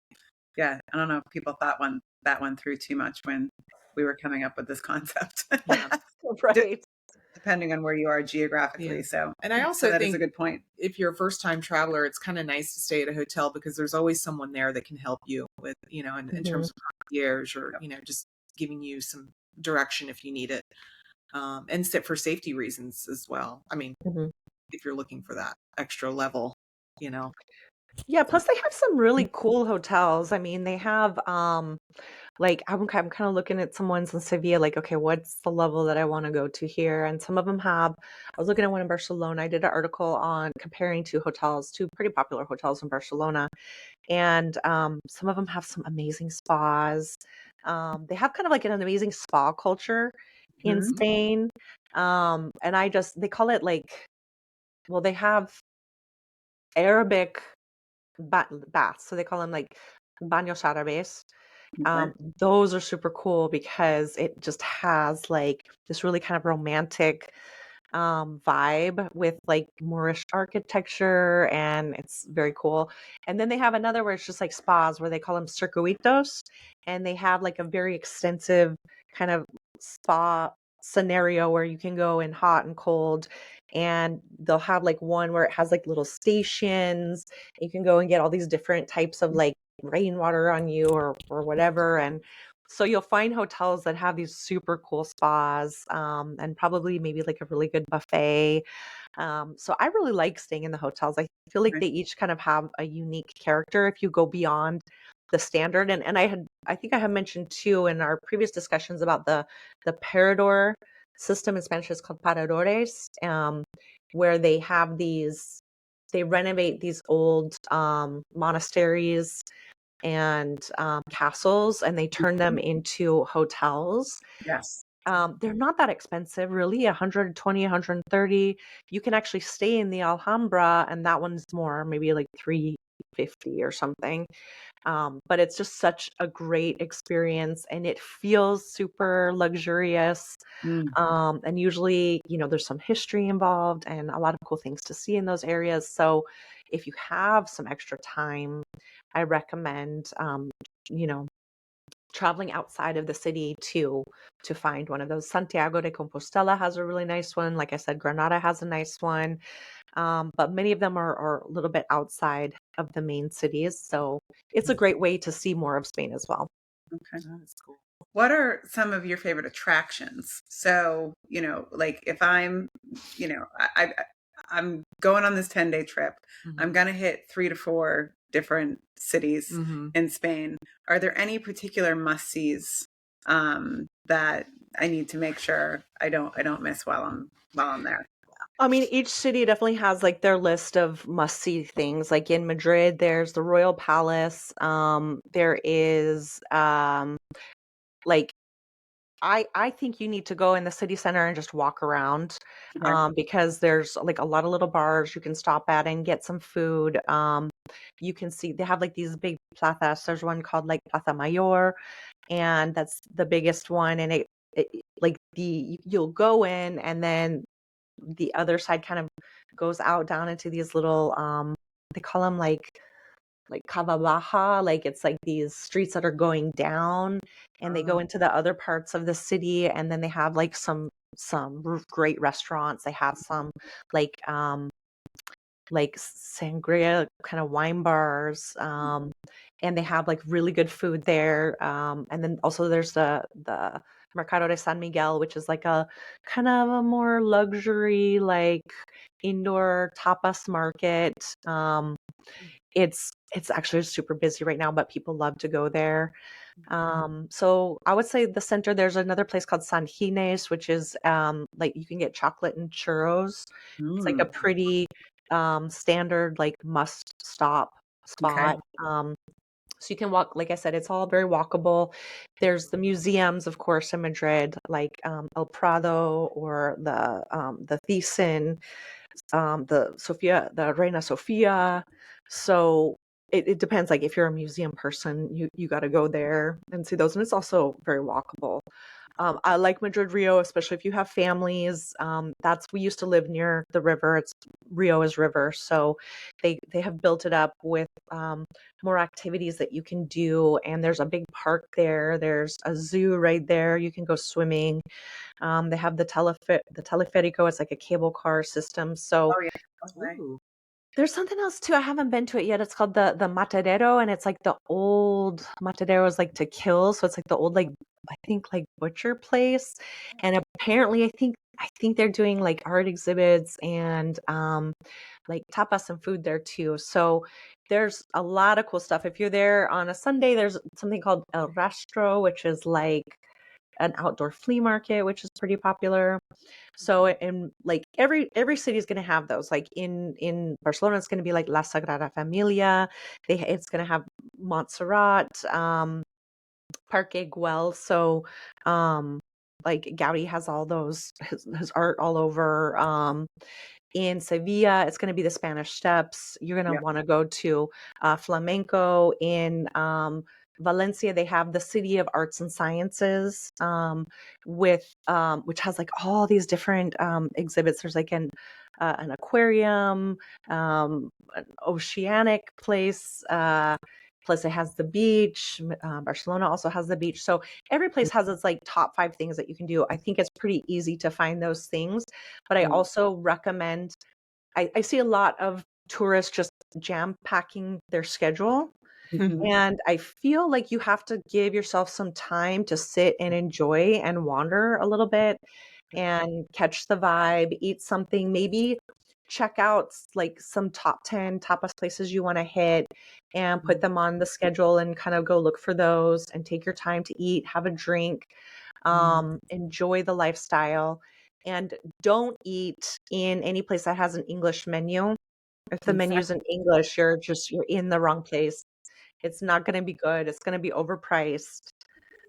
Yeah. I don't know if people thought that one through too much when we were coming up with this concept. Yeah. De- right. Depending on where you are Yeah. geographically. So, And I so also that is a think good point. if you're a first time traveler, it's kind of nice to stay at a hotel because there's always someone there that can help you with, in Hmm. terms of concierge or, just giving you some direction if you need it. And sit for safety reasons as well. I mean, Hmm. if you're looking for that extra level, you know. Yeah, plus they have some really cool hotels. I mean, they have like I'm kind of looking at some ones in Sevilla, like, okay, what's the level that I want to go to here? And some of them have, I was looking at one in Barcelona. I did an article on comparing two pretty popular hotels in Barcelona. And some of them have some amazing spas. They have kind of like an amazing spa culture in Mhm. Spain. And they call it like, well, they have Arabic baths. So they call them like baños árabes. Okay. Those are super cool because it just has like this really kind of romantic vibe with like Moorish architecture, and it's very cool. And then they have another where it's just like spas where they call them circuitos, and they have like a very extensive kind of spa scenario where you can go in hot and cold, and they'll have like one where it has like little stations. You can go and get all these different types of like rainwater on you or whatever. And so you'll find hotels that have these super cool spas, and probably maybe like a really good buffet. So I really like staying in the hotels. I feel like Right. they each kind of have a unique character if you go beyond the standard. And I think I have mentioned too in our previous discussions about the parador system. In Spanish is called paradores, where they renovate these old monasteries and castles, and they turn them into hotels. Yes. They're not that expensive, really, 120, 130. You can actually stay in the Alhambra, and that one's more, maybe like 350 or something. But it's just such a great experience, and it feels super luxurious. Mm. And usually, there's some history involved and a lot of cool things to see in those areas. So if you have some extra time, I recommend, you know, traveling outside of the city to find one of those. Santiago de Compostela has a really nice one. Like I said, Granada has a nice one. But many of them are a little bit outside of the main cities. So it's a great way to see more of Spain as well. Okay. That's cool. What are some of your favorite attractions? So, like if I'm, I'm going on this 10-day trip, I'm Mhm. going to hit 3 to 4 different cities Mhm. in Spain. Are there any particular must-sees that I need to make sure I don't miss while I'm there? I mean, each city definitely has like their list of must-see things. Like in Madrid, there's the Royal Palace. There is like I think you need to go in the city center and just walk around, Okay. because there's like a lot of little bars you can stop at and get some food. You can see they have like these big plazas. There's one called like Plaza Mayor, and that's the biggest one. And it like you'll go in, and then the other side kind of goes out down into these little they call them like Cava Baja, like it's like these streets that are going down, and they go into the other parts of the city, and then they have like some great restaurants. They have some like sangria kind of wine bars, and they have like really good food there. And then also there's the Mercado de San Miguel, which is like a kind of a more luxury like indoor tapas market. It's actually super busy right now, but people love to go there. So I would say the center, there's another place called San Gines, which is like you can get chocolate and churros. It's like a Mm. pretty standard like must stop Okay. spot. So you can walk, like I said, it's all very walkable. There's the museums, of course, in Madrid, like El Prado or the Thyssen, the Reina Sofia. So it depends. Like if you're a museum person, you got to go there and see those. And it's also very walkable. I like Madrid Rio, especially if you have families. We used to live near the river. It's Rio is river, so they have built it up with more activities that you can do. And there's a big park there. There's a zoo right there. You can go swimming. They have the teleférico. It's like a cable car system. So Oh yeah. Okay. Ooh. there's something else too. I haven't been to it yet. It's called the Matadero, and it's like the old Matadero is like to kill. So it's like the old I think like butcher place. And apparently I think they're doing like art exhibits and like tapas and food there too. So there's a lot of cool stuff. If you're there on a Sunday, there's something called El Rastro, which is like an outdoor flea market, which is pretty popular. So in like every city is going to have those. Like in Barcelona, it's going to be like La Sagrada Familia. It's going to have Montserrat, Parque Güell. So like Gaudi has all those his art all over. In Sevilla, it's going to be the Spanish Steps. You're going to Yeah. want to go to flamenco. In Valencia, they have the City of Arts and Sciences, which has like all these different exhibits. There's like an aquarium, an oceanic place. Plus, it has the beach. Barcelona also has the beach. So every place has its like top 5 things that you can do. I think it's pretty easy to find those things. But I also recommend, I see a lot of tourists just jam packing their schedule. Mhm. And I feel like you have to give yourself some time to sit and enjoy and wander a little bit and catch the vibe, eat something, maybe check out like some top 10 tapas places you want to hit and put them on the schedule and kind of go look for those and take your time to eat, have a drink, enjoy the lifestyle, and don't eat in any place that has an English menu. If the menu's in English, you're in the wrong place. It's not going to be good. It's going to be overpriced.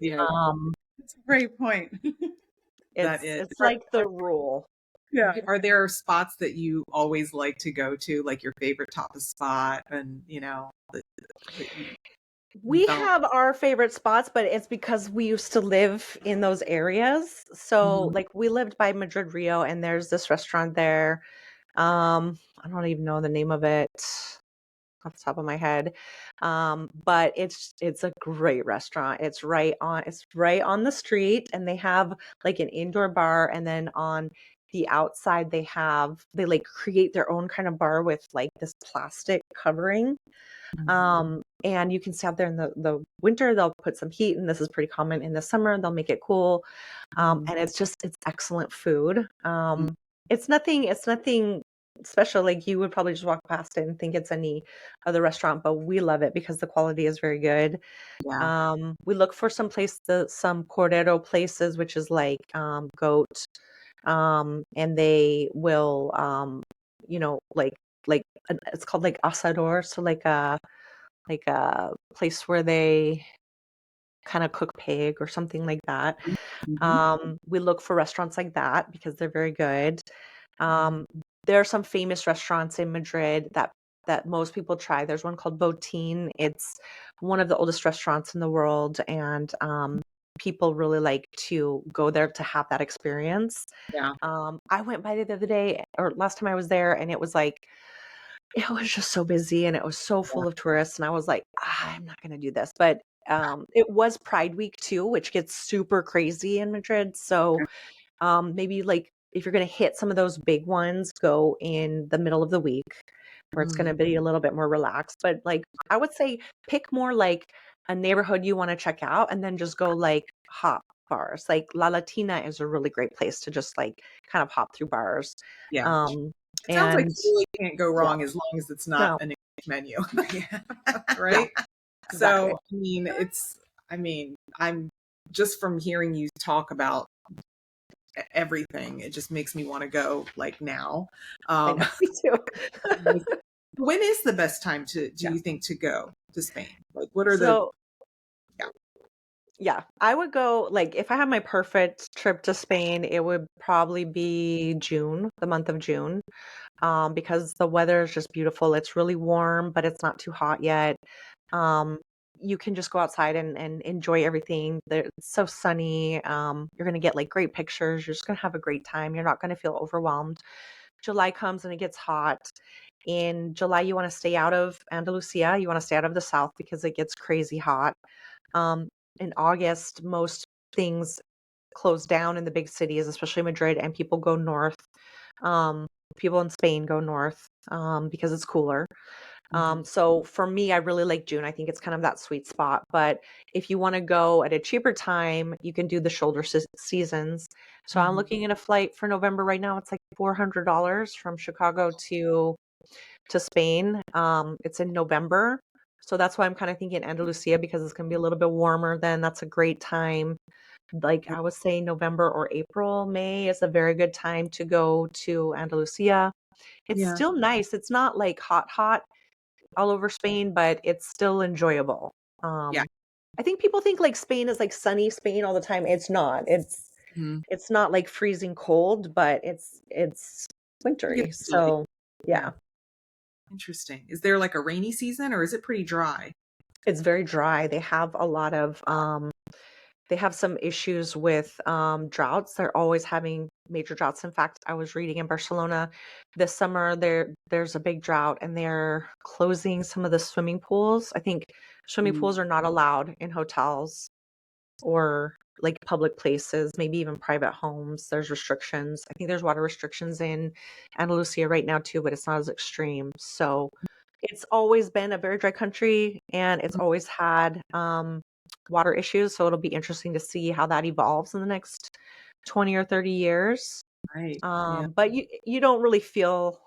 Yeah, Um, That's a great point. that it's is. it's like the rule. Yeah. Are there spots that you always like to go to, like your favorite tapas spot, and that you We felt? have our favorite spots, but it's because we used to live in those areas. So, Mhm. like, we lived by Madrid Rio, and there's this restaurant there. I don't even know the name of it off the top of my head. But it's a great restaurant. It's right on the street, and they have like an indoor bar, and then on the outside they like create their own kind of bar with like this plastic covering. And you can stay out there in the winter. They'll put some heat, and this is pretty common in the summer. They'll make it cool. Mhm. And it's excellent food. Mhm. It's nothing special. Like you would probably just walk past it and think it's any other restaurant, but we love it because the quality is very good. Yeah. We look for some Cordero places, which is like goat. And they will like it's called like asador, so like a place where they kind of cook pig or something like that. Mhm. We look for restaurants like that because they're very good. Um, there are some famous restaurants in Madrid that most people try. There's one called Botín. It's one of the oldest restaurants in the world, and people really like to go there to have that experience. Yeah. I went by the other day, or last time I was there, and it was just so busy and it was so Yeah. full of tourists. And I was like, I'm not going to do this. But it was Pride Week too, which gets super crazy in Madrid. So maybe like if you're going to hit some of those big ones, go in the middle of the week where it's going Mm. to be a little bit more relaxed. But like I would say pick more like a neighborhood you want to check out and then just go like hop bars. Like La Latina is a really great place to just like kind of hop through bars. Yeah. Um, It sounds like and you really can't go yeah, wrong as long as it's not no, an English menu, Yeah. yeah, right? exactly. So, I'm just from hearing you talk about everything, it just makes me want to go like now. I Um, know, me too. When is the best time do Yeah. you think to go to Spain? Like, what are So yeah. yeah, I would go, like, if I had my perfect trip to Spain, it would probably be June, the month of June, because the weather is just beautiful. It's really warm, but it's not too hot yet. Um, you can just go outside and enjoy everything. It's so sunny. You're gonna get like great pictures. You're just gonna have a great time. You're not gonna feel overwhelmed. July comes and it gets hot. In July, you want to stay out of Andalusia. You want to stay out of the south because it gets crazy hot. Um, in August, most things close down in the big cities, especially Madrid, and people go north. Um, People in Spain go north because it's cooler. So for me, I really like June. I think it's kind of that sweet spot. But if you want to go at a cheaper time, you can do the shoulder seasons. So I'm looking at a flight for November right now. It's like $400 from Chicago to Spain. It's in November. So that's why I'm kind of thinking Andalusia because it's going to be a little bit warmer then. That's a great time. Like I was saying, November or April, May is a very good time to go to Andalusia. It's Yeah. still nice. It's not like hot all over Spain, but it's still enjoyable. Yeah. I think people think like Spain is like sunny Spain all the time. It's not. Mhm. It's not like freezing cold, but it's You get wintry. the chilly. So yeah, Interesting. Is there like a rainy season or is it pretty dry? it's very dry. They have a lot of they have some issues with droughts. They're always having major droughts. In fact, I was reading in Barcelona this summer there's a big drought and they're closing some of the swimming pools. I think swimming Mm. pools are not allowed in hotels or like public places, maybe even private homes. There's restrictions. I think there's water restrictions in Andalusia right now too, but it's not as extreme. So it's always been a very dry country and it's always had water issues. So it'll be interesting to see how that evolves in the next 20 or 30 years. Right. Yeah. But you don't really feel,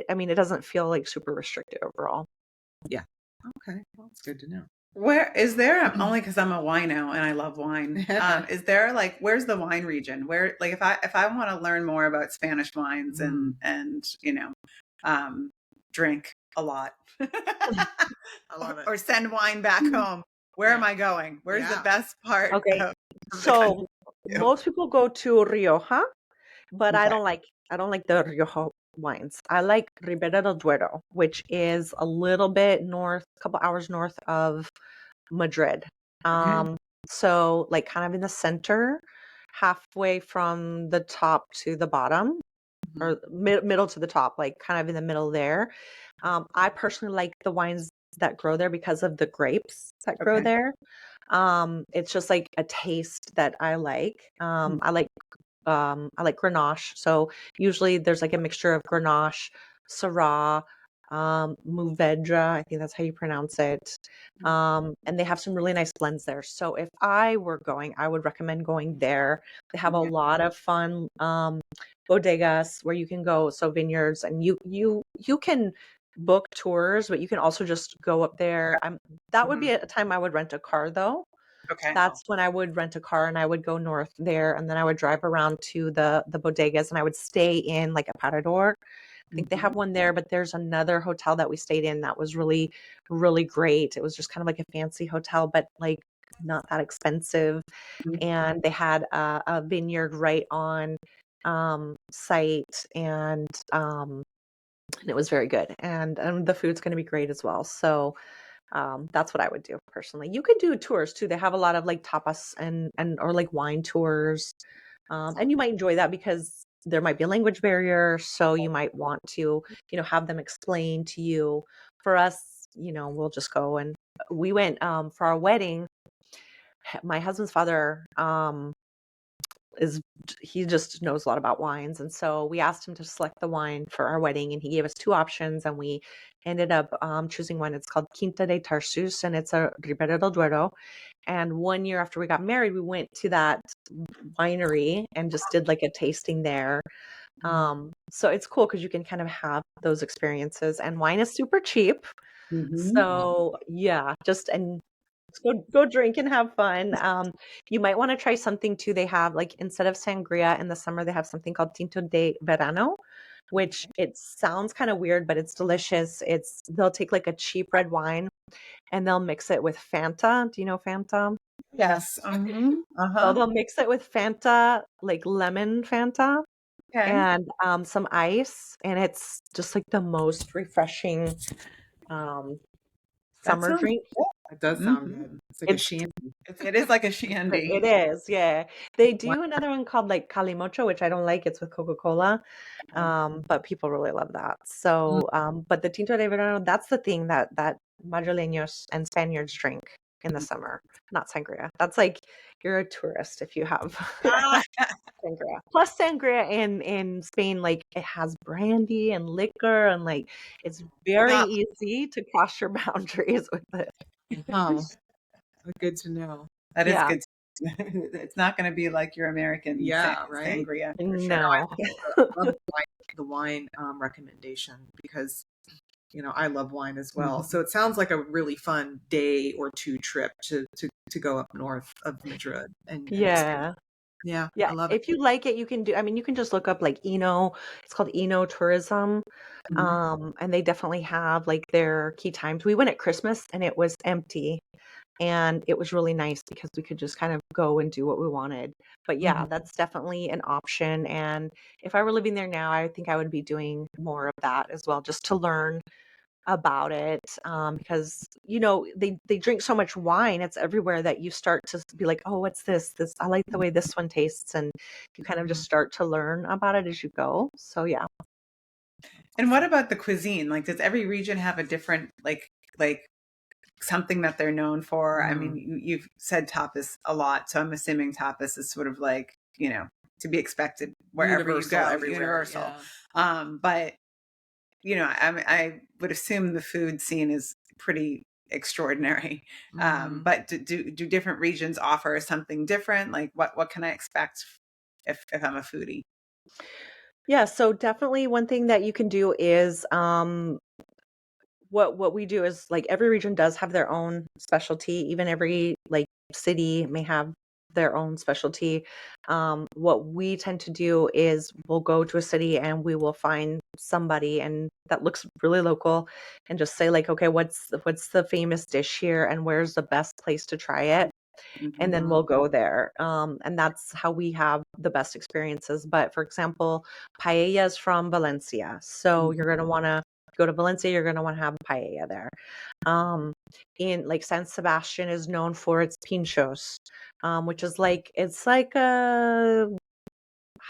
I mean, it doesn't feel like super restricted overall. Yeah. Okay. Well, that's good to know. Where is there, only because I'm a wino and I love wine. Is there like, where's the wine region? Where, like, if I want to learn more about Spanish wines and drink a lot, I love it. or send wine back home, where am I going? Where's the best part Okay. of the So country? most people go to Rioja, but Okay. I don't like the Rioja wines. I like Ribera del Duero, which is a little bit north, a couple hours north of Madrid. Okay. So like kind of in the center, halfway from the top to the bottom, Mhm. or middle to the top, like kind of in the middle there. I personally like the wines that grow there because of the grapes that grow Okay. there. It's just like a taste that I like. I like Grenache. So usually there's like a mixture of Grenache, Syrah, Mourvedre, I think that's how you pronounce it. And they have some really nice blends there. So if I were going, I would recommend going there. They have a Yeah. lot of fun bodegas where you can go, so vineyards, and you can book tours, but you can also just go up there. That would be a time I would rent a car though. Okay. That's when I would rent a car and I would go north there, and then I would drive around to the bodegas and I would stay in like a parador. I think they have one there, but there's another hotel that we stayed in that was really, really great. It was just kind of like a fancy hotel, but like not that expensive. And they had a vineyard right on site, and it was very good. And the food's going to be great as well. So that's what I would do personally. You could do tours too. They have a lot of like tapas and or like wine tours. And you might enjoy that because there might be a language barrier. So you might want to, have them explain to you. For us, we'll just go, and we went for our wedding. My husband's father is he just knows a lot about wines, and so we asked him to select the wine for our wedding, and he gave us two options, and we ended up choosing one. It's called Quinta de Tarsus, and it's a Ribera del Duero. And 1 year after we got married, we went to that winery and just did like a tasting there. So it's cool because you can kind of have those experiences, and wine is super cheap. So yeah, just go drink and have fun. You might want to try something too. They have, like, instead of sangria in the summer, they have something called Tinto de Verano, which it sounds kind of weird, but it's delicious. They'll take like a cheap red wine and they'll mix it with Fanta. Do you know Fanta? Yes. So Uh-huh. they'll mix it with Fanta, like lemon Fanta, Okay. and some ice, and it's just like the most refreshing That summer sounds drink. good. It does sound Mhm. good. It's like a It's shandy. It is like a it shandy. is, yeah. They Wine. do another one called like Calimocho, which I don't like. It's with Coca-Cola, but people really love that. Mm. So, but the Tinto de Verano, that's the thing that Madrileños and Spaniards drink in the summer, not sangria. That's like you're a tourist if you have Ah, sangria. Plus sangria in Spain, like it has brandy and liquor and like it's very Yeah. easy to cross your boundaries with it. Oh, good to know. that is Yeah. good. It's not going to be like your American Yeah, right? sangria for sure. No, I No. love the wine recommendation because I love wine as well. So it sounds like a really fun day or two trip to go up north of Madrid and experience. Yeah. Yeah, Yeah. I love it. If you like it, you can you can just look up like it's called Eno Tourism. Mhm. And they definitely have like their key times. We went at Christmas and it was empty. And it was really nice because we could just kind of go and do what we wanted. But yeah, Mhm. that's definitely an option. And if I were living there now, I think I would be doing more of that as well, just to learn about it. Because they drink so much wine, it's everywhere that you start to be like, oh, what's this? This I like the way this one tastes, and you kind of just start to learn about it as you go. So yeah. And what about the cuisine? Like, does every region have a different like something that they're known for? I mean, Mm. you've said tapas a lot, so I'm assuming tapas is sort of like, to be expected wherever you Universal go, everywhere. universal. Yeah. But I would assume the food scene is pretty extraordinary. Mhm. But do different regions offer something different? Like, what can I expect if I'm a foodie? Yeah, so definitely one thing that you can do is what we do is like every region does have their own specialty. Even every like city may have their own specialty. What we tend to do is we'll go to a city and we will find somebody and that looks really local and just say like, okay, what's the famous dish here and where's the best place to try it? And then Mhm. we'll go there. And that's how we have the best experiences. But for example, paella is from Valencia. So you're going to want to go to Valencia, you're going to want to have paella there. Um, in like San Sebastian is known for its pinchos, which is it's like a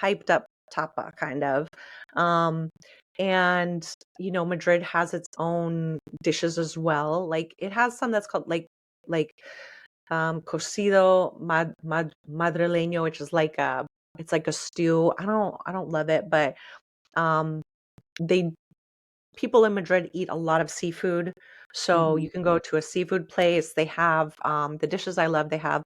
hyped up tapa kind of. Um, and Madrid has its own dishes as well. Like it has some that's called like cocido madrileño, which is it's like a stew. I don't love it, but um they people in Madrid eat a lot of seafood. So Mhm. you can go to a seafood place. They have the dishes I love. They have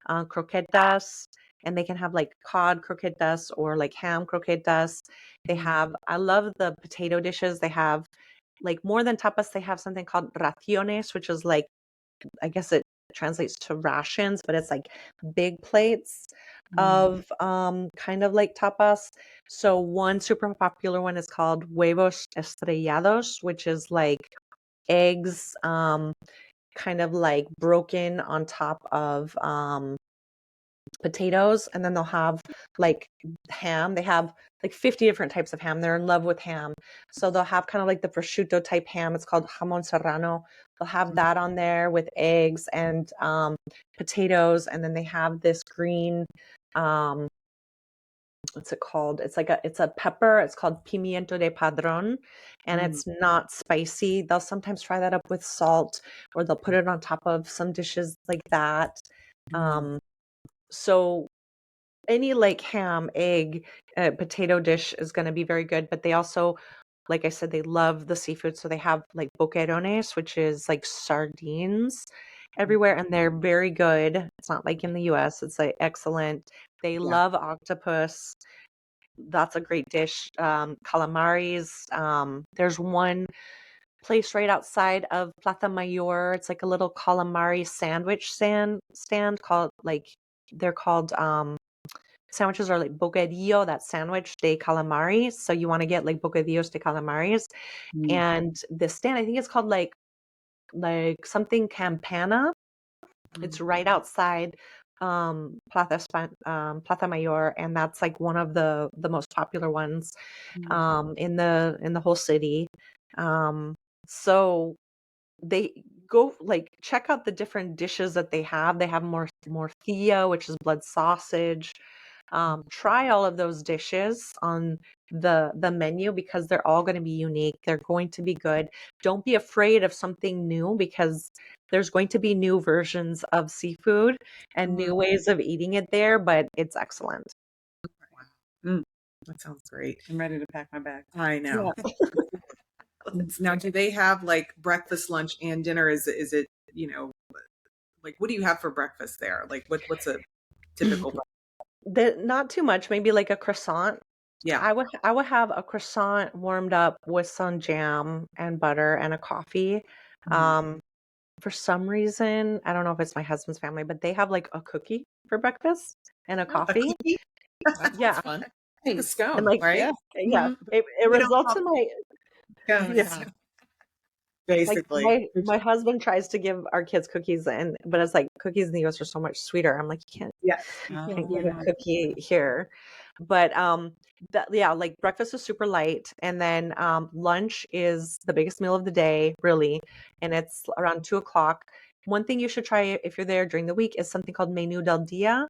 croquetas, and they can have like cod croquetas or like ham croquetas. I love the potato dishes. They have like more than tapas, they have something called raciones, which is like, I guess it translates to rations, but it's like big plates Mhm. of kind of like tapas. So one super popular one is called huevos estrellados, which is like eggs kind of like broken on top of potatoes, and then they'll have like ham. They have like 50 different types of ham. They're in love with ham. So they'll have kind of like the prosciutto type ham. It's called jamon serrano. They'll have that on there with eggs and potatoes. And then they have this green, what's it called? It's a pepper. It's called pimiento de padrón, and Mm. it's not spicy. They'll sometimes fry that up with salt, or they'll put it on top of some dishes like that. Mm. So any like ham, egg, potato dish is going to be very good. But they also, like I said, they love the seafood. So they have like boquerones, which is like sardines everywhere, and they're very good. It's not like in the US, it's like excellent. They Yeah. love octopus. That's a great dish. Calamaris. There's one place right outside of Plaza Mayor. It's like a little calamari sandwich stand called they're called sandwiches are like bocadillo, that sandwich de calamares. So you want to get like bocadillos de calamares. And the stand, I think it's called like something Campana. It's right outside Plaza Mayor, and that's like one of the most popular ones in the whole city. So they go like check out the different dishes that they have. They have morcilla, which is blood sausage. Try all of those dishes on the menu because they're all going to be unique. They're going to be good. Don't be afraid of something new because there's going to be new versions of seafood and new ways of eating it there, but it's excellent. That sounds great. I'm ready to pack my bag. I know. Yeah. Now, do they have like breakfast, lunch, and dinner? Is it, like what do you have for breakfast there? Like what's a typical Not too much, maybe like a croissant. Yeah. I would have a croissant warmed up with some jam and butter and a coffee. For some reason, I don't know if it's my husband's family, but they have like a cookie for breakfast and a coffee. A cookie? Yeah. That's fun. Like a scone, And like, right? yeah, it We don't results call in my scones. Yeah. like Basically. my husband tries to give our kids cookies but it's like cookies in the US are so much sweeter. I'm like, you Yes. can't get a cookie here. But like breakfast is super light, and then lunch is the biggest meal of the day, really, and it's around 2 o'clock. One thing you should try if you're there during the week is something called Menu del Dia.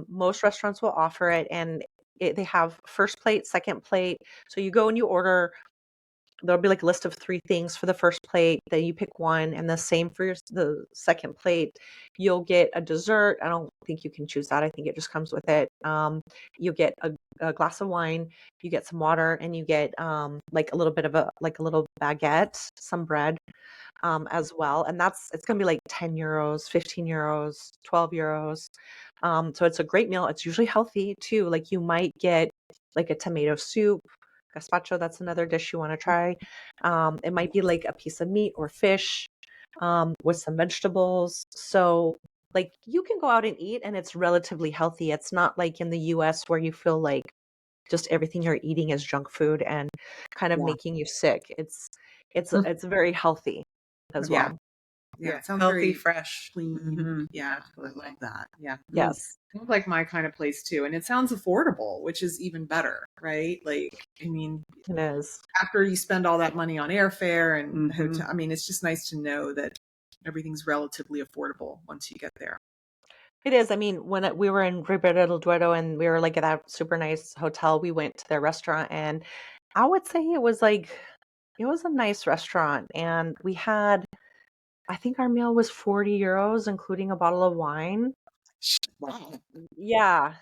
Most restaurants will offer it, and they have first plate, second plate. So you go and you order. There'll be like a list of 3 things for the first plate. Then you pick one, and the same for the second plate. You'll get a dessert. I don't think you can choose that. I think it just comes with it. You get a glass of wine. You get some water, and you get like a little bit of a little baguette, some bread as well. And it's going to be like 10 euros, 15 euros, 12 euros. So it's a great meal. It's usually healthy too. Like you might get like a tomato soup. Gazpacho, that's another dish you want to try. It might be like a piece of meat or fish with some vegetables. So like you can go out and eat and it's relatively healthy. It's not like in the US where you feel like just everything you're eating is junk food and kind of making you sick. It's very healthy as well. Yeah, it sounds healthy, very fresh, clean. Yeah, I love that. Yeah. Yes. Sounds like my kind of place too. And it sounds affordable, which is even better, right? Like, I mean, It is. after you spend all that money on airfare and hotel, I mean, it's just nice to know that everything's relatively affordable once you get there. It is. I mean, when we were in Ribera del Duero and we were like at that super nice hotel, we went to their restaurant, and I would say it was a nice restaurant, and we had, I think our meal was 40 euros, including a bottle of wine. Wow. Yeah.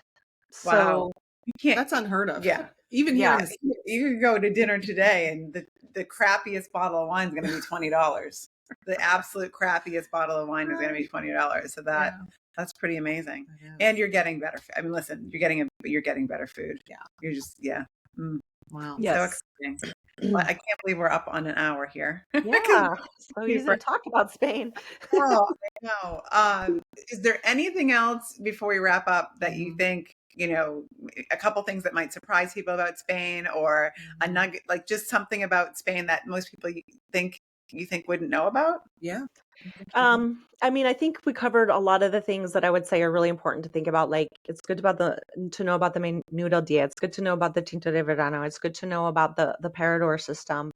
Wow. So You can't. That's unheard of. Yeah. Even here in the you could go to dinner today, and the crappiest bottle of wine is going to be $20. The absolute crappiest bottle of wine is going to be $20. So that's pretty amazing. And you're getting better. I mean, listen, you're getting better food. Yeah. You're just Wow. Yes. So exciting. Well, I can't believe we're up on an hour here. Yeah. So easy to talk about Spain. Oh, I know. Is there anything else before we wrap up that you think, a couple things that might surprise people about Spain, or a nugget, like just something about Spain that most people you think wouldn't know about? Yeah. I mean, I think we covered a lot of the things that I would say are really important to think about. Like, it's good to know about the Menu del Dia. It's good to know about the Tinto de Verano. It's good to know about the Parador system.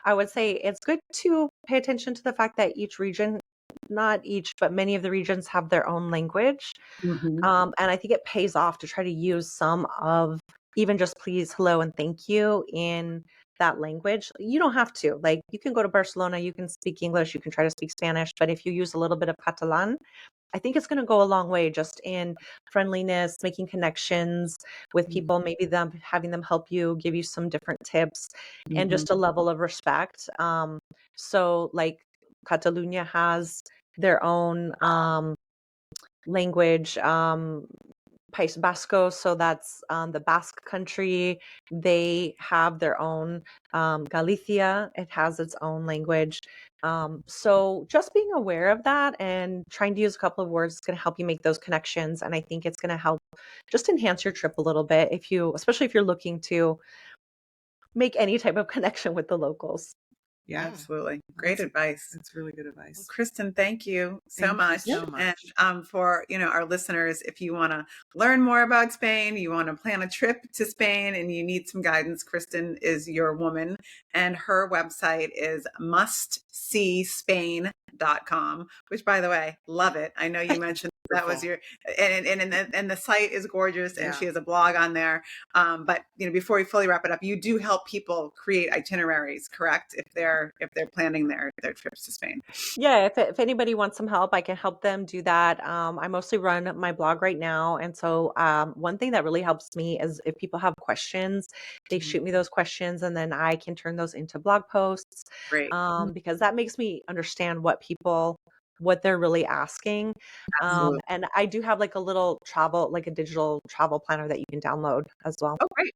I would say it's good to pay attention to the fact that each region, not each, but many of the regions have their own language. And I think it pays off to try to use some of even just please, hello, and thank you in that language. You don't have to. Like, you can go to Barcelona, you can speak English, you can try to speak Spanish, but if you use a little bit of Catalan, I think it's going to go a long way just in friendliness, making connections with people, maybe having them help you, give you some different tips, and just a level of respect. So like Catalonia has their own language. País Vasco, so that's the Basque country. They have their own Galicia. It has its own language. So just being aware of that and trying to use a couple of words is going to help you make those connections. And I think it's going to help just enhance your trip a little bit especially if you're looking to make any type of connection with the locals. Yeah, absolutely. Great advice. It's really good advice. Well, Kristin, thank you so Thank much. you so much. And for, our listeners, if you want to learn more about Spain, you want to plan a trip to Spain and you need some guidance, Kristin is your woman, and her website is mustseespain.com, which, by the way, love it. I know you mentioned that was your, and the site is gorgeous, and she has a blog on there. But before we fully wrap it up, you do help people create itineraries, correct? If they're planning their trips to Spain. Yeah, if anybody wants some help, I can help them do that. I mostly run my blog right now, and so one thing that really helps me is if people have questions, they shoot me those questions, and then I can turn those into blog posts. Great. Because that makes me understand what they're really asking. And I do have like a digital travel planner that you can download as well. Oh, great.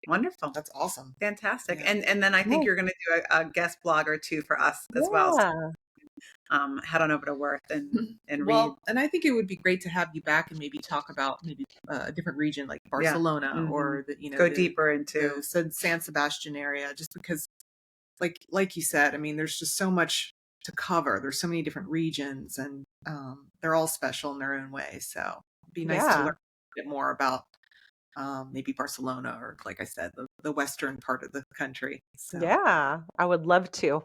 Wonderful. That's awesome. Fantastic. Yeah. And then I think you're going to do a guest blog or two for us as well. So, head on over to Worth and read. And I think it would be great to have you back and maybe talk about a different region like Barcelona or go deeper into the San Sebastian area, just because like you said, I mean, there's just so much to cover. There's so many different regions, and they're all special in their own way. So it'd be nice to learn a bit more about maybe Barcelona or, like I said, the western part of the country. So. Yeah, I would love to.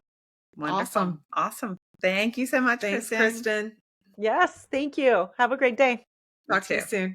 Wonderful. Awesome. Thank you so much, Thanks, Kristin. Kristin. Yes, thank you. Have a great day. Talk to you soon.